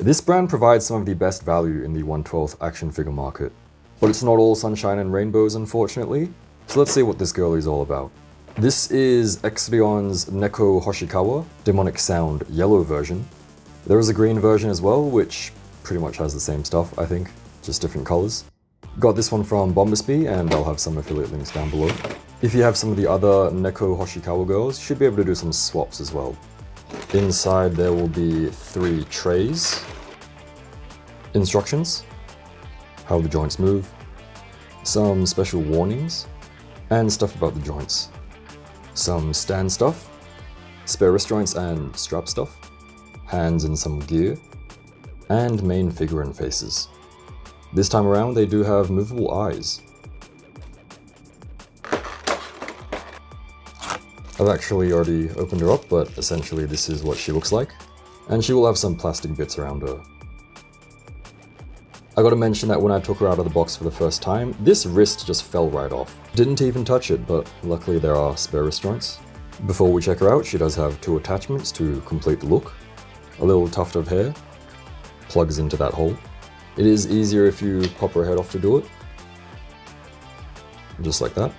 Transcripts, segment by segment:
This brand provides some of the best value in the 1/12 action figure market, but it's not all sunshine and rainbows, unfortunately. So let's see what this girlie is all about. This is EXSSSRION's Neco Hoshikawa Demonic Sound yellow version. There is a green version as well, which pretty much has the same stuff, I think, just different colors. Got this one from Bombasby, and I'll have some affiliate links down below. If you have some of the other Neco Hoshikawa girls, you should be able to do some swaps as well. Inside there will be 3 trays, instructions, how the joints move, some special warnings, and stuff about the joints. Some stand stuff, spare wrist joints and strap stuff, hands and some gear, and main figure and faces. This time around they do have movable eyes. I've actually already opened her up, but essentially this is what she looks like, and she will have some plastic bits around her. I gotta mention that when I took her out of the box for the first time, this wrist just fell right off. Didn't even touch it, but luckily there are spare wrist joints. Before we check her out, she does have 2 attachments to complete the look. A little tuft of hair plugs into that hole. It is easier if you pop her head off to do it. Just like that.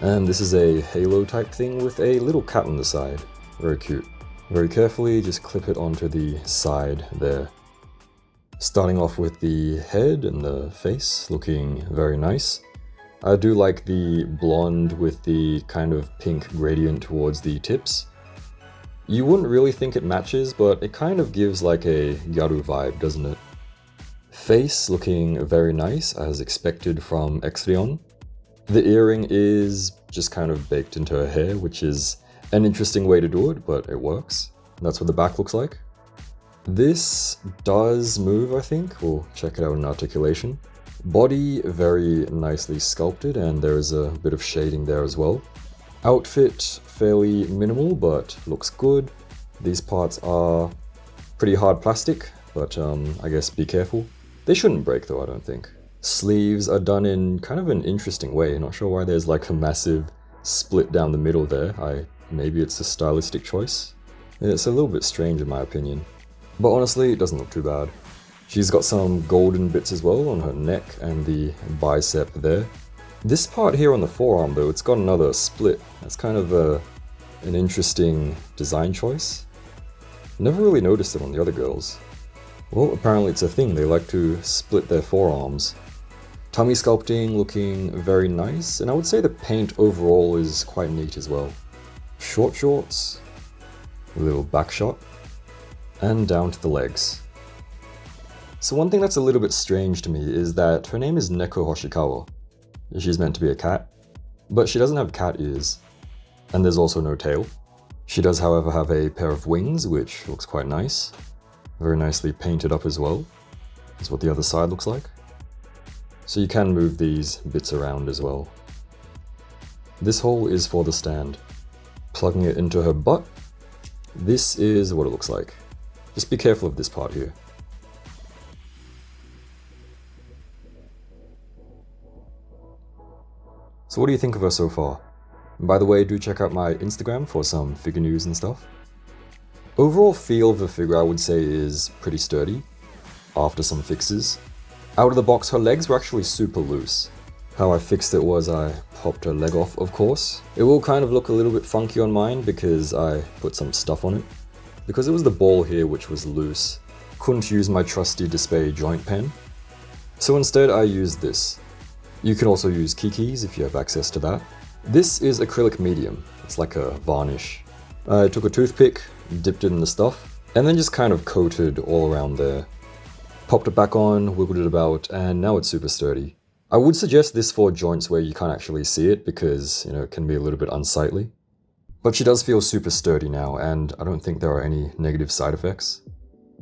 And this is a halo type thing with a little cat on the side. Very cute. Very carefully just clip it onto the side there. Starting off with the head and the face, looking very nice. I do like the blonde with the kind of pink gradient towards the tips. You wouldn't really think it matches, but it kind of gives like a gyaru vibe, doesn't it? Face looking very nice, as expected from EXSSSRION. The earring is just kind of baked into her hair, which is an interesting way to do it, but it works. That's what the back looks like. This does move, I think. We'll check it out in articulation. Body very nicely sculpted, and there is a bit of shading there as well. Outfit fairly minimal, but looks good. These parts are pretty hard plastic, but I guess be careful. They shouldn't break though, I don't think. Sleeves are done in kind of an interesting way. Not sure why there's like a massive split down the middle there. Maybe it's a stylistic choice. It's a little bit strange in my opinion. But honestly, it doesn't look too bad. She's got some golden bits as well on her neck and the bicep there. This part here on the forearm though, it's got another split. That's kind of an interesting design choice. Never really noticed it on the other girls. Well, apparently it's a thing. They like to split their forearms. Tummy sculpting looking very nice, and I would say the paint overall is quite neat as well. Short shorts, a little back shot, and down to the legs. So one thing that's a little bit strange to me is that her name is Neco Hoshikawa. She's meant to be a cat, but she doesn't have cat ears, and there's also no tail. She does, however, have a pair of wings, which looks quite nice. Very nicely painted up as well. That's what the other side looks like. So you can move these bits around as well. This hole is for the stand. Plugging it into her butt, this is what it looks like. Just be careful of this part here. So what do you think of her so far? And by the way, do check out my Instagram for some figure news and stuff. Overall feel of the figure I would say is pretty sturdy, after some fixes. Out of the box, her legs were actually super loose. How I fixed it was I popped her leg off, of course. It will kind of look a little bit funky on mine because I put some stuff on it. Because it was the ball here which was loose, couldn't use my trusty display joint pen. So instead I used this. You can also use kikis if you have access to that. This is acrylic medium. It's like a varnish. I took a toothpick, dipped it in the stuff, and then just kind of coated all around there. Popped it back on, wiggled it about, and now it's super sturdy. I would suggest this for joints where you can't actually see it because, it can be a little bit unsightly. But she does feel super sturdy now, and I don't think there are any negative side effects.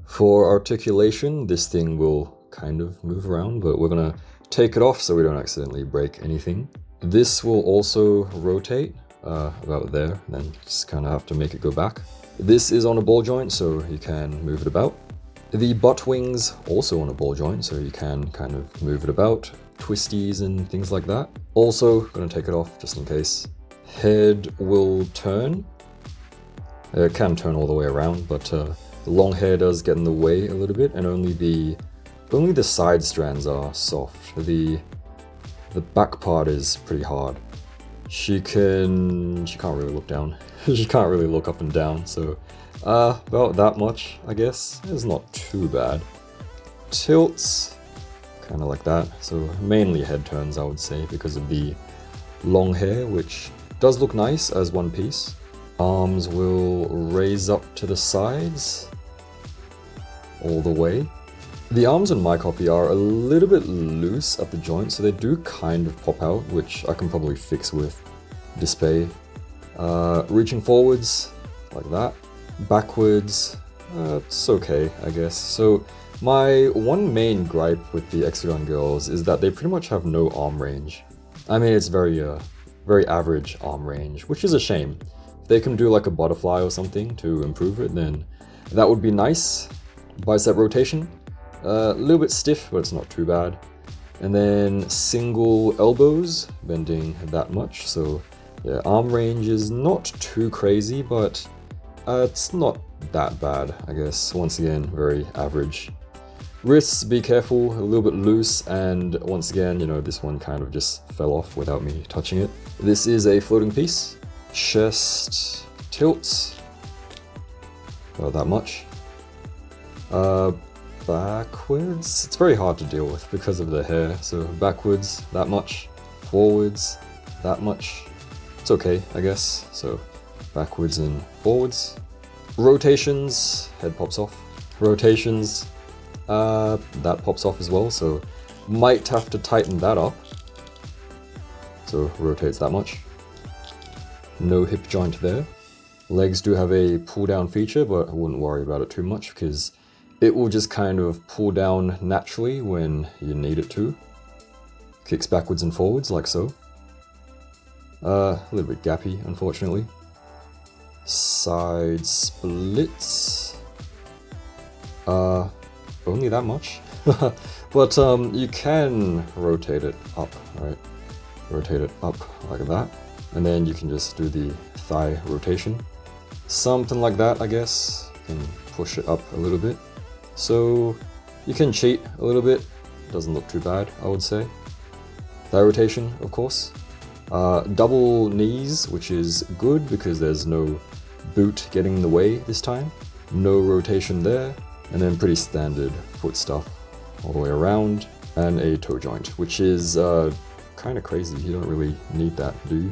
For articulation, this thing will kind of move around, but we're gonna take it off so we don't accidentally break anything. This will also rotate about there, then just kind of have to make it go back. This is on a ball joint, so you can move it about. The butt wings also on a ball joint, so you can kind of move it about, twisties and things like that. Also, gonna take it off just in case. Head will turn, It can turn all the way around, but the long hair does get in the way a little bit, and only the side strands are soft. The back part is pretty hard. She can't really look down. She can't really look up and down, so about that much, I guess. It's not too bad. Tilts, kind of like that. So mainly head turns, I would say, because of the long hair, which does look nice as one piece. Arms will raise up to the sides all the way. The arms on my copy are a little bit loose at the joint, so they do kind of pop out, which I can probably fix with Display. Reaching forwards, like that. Backwards, it's okay, I guess. So my one main gripe with the EXSSSRION girls is that they pretty much have no arm range. I mean, it's very average arm range, which is a shame. If they can do like a butterfly or something to improve it, then that would be nice. Bicep rotation, a little bit stiff, but it's not too bad. And then single elbows, bending that much. So yeah, arm range is not too crazy, but it's not that bad, I guess. Once again, very average. Wrists, be careful, a little bit loose, and once again, you know, this one kind of just fell off without me touching it. This is a floating piece. Chest tilts, about that much. Backwards, it's very hard to deal with because of the hair, so backwards, that much. Forwards, that much. It's okay, I guess, so backwards and forwards. Rotations, head pops off. Rotations, that pops off as well, so might have to tighten that up. So rotates that much. No hip joint there. Legs do have a pull down feature, but I wouldn't worry about it too much because it will just kind of pull down naturally when you need it to. Kicks backwards and forwards like so. A little bit gappy, unfortunately. Side splits. Only that much. But you can rotate it up, right? Rotate it up like that. And then you can just do the thigh rotation. Something like that, I guess. You can push it up a little bit. So you can cheat a little bit. Doesn't look too bad, I would say. Thigh rotation, of course. Double knees, which is good because there's no boot getting in the way this time. No rotation there. And then pretty standard foot stuff all the way around. And a toe joint, which is kind of crazy. You don't really need that, do you?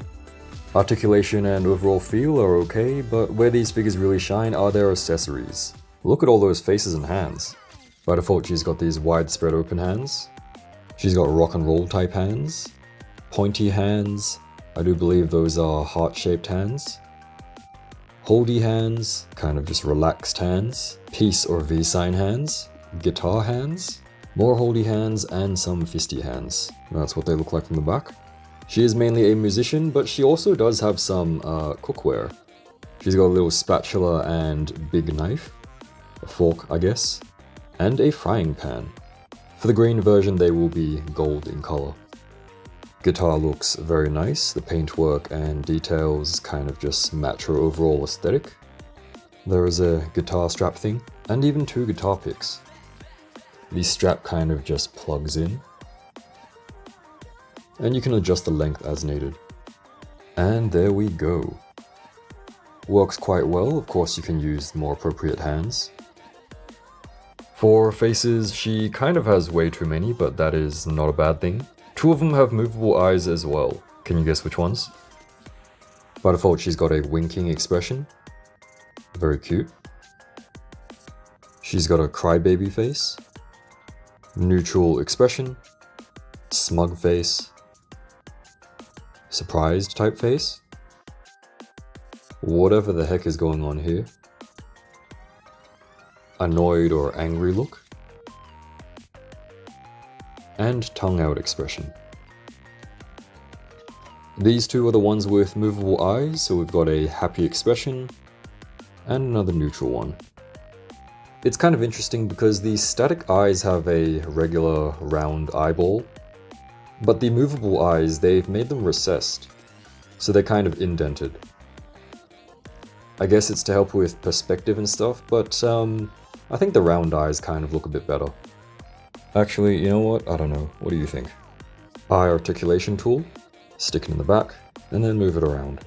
Articulation and overall feel are okay, but where these figures really shine are their accessories. Look at all those faces and hands. By default, she's got these widespread open hands. She's got rock and roll type hands. Pointy hands. I do believe those are heart-shaped hands. Holdy hands, kind of just relaxed hands. Peace or V-sign hands. Guitar hands. More holdy hands and some fisty hands. That's what they look like from the back. She is mainly a musician, but she also does have some cookware. She's got a little spatula and big knife. A fork, I guess. And a frying pan. For the green version, they will be gold in color. Guitar looks very nice. The paintwork and details kind of just match her overall aesthetic. There is a guitar strap thing, and even two guitar picks. The strap kind of just plugs in. And you can adjust the length as needed. And there we go. Works quite well. Of course, you can use more appropriate hands. For faces, she kind of has way too many, but that is not a bad thing. Two of them have movable eyes as well. Can you guess which ones? By default, she's got a winking expression. Very cute. She's got a crybaby face. Neutral expression. Smug face. Surprised type face. Whatever the heck is going on here. Annoyed or angry look. And tongue out expression. These two are the ones with movable eyes, so we've got a happy expression and another neutral one. It's kind of interesting because the static eyes have a regular round eyeball, but the movable eyes, they've made them recessed, so they're kind of indented. I guess it's to help with perspective and stuff, but I think the round eyes kind of look a bit better. Actually, you know what? I don't know. What do you think? Eye articulation tool, stick it in the back, and then move it around.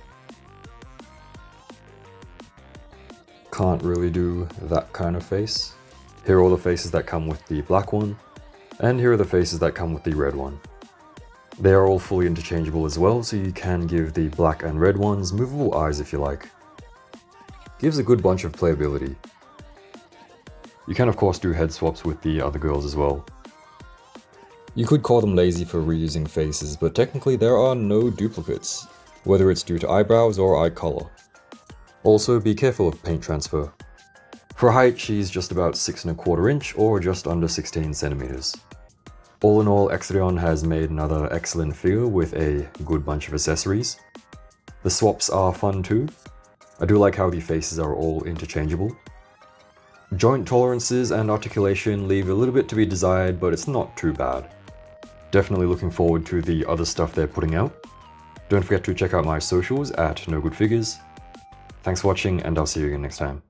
Can't really do that kind of face. Here are all the faces that come with the black one, and here are the faces that come with the red one. They are all fully interchangeable as well, so you can give the black and red ones movable eyes if you like. Gives a good bunch of playability. You can of course do head swaps with the other girls as well. You could call them lazy for reusing faces, but technically there are no duplicates, whether it's due to eyebrows or eye color. Also be careful of paint transfer. For height, she's just about 6¼ inch or just under 16 centimeters. All in all, EXSSSRION has made another excellent figure with a good bunch of accessories. The swaps are fun too. I do like how the faces are all interchangeable. Joint tolerances and articulation leave a little bit to be desired, but it's not too bad. Definitely looking forward to the other stuff they're putting out. Don't forget to check out my socials at NoGoodFigures. Thanks for watching, and I'll see you again next time.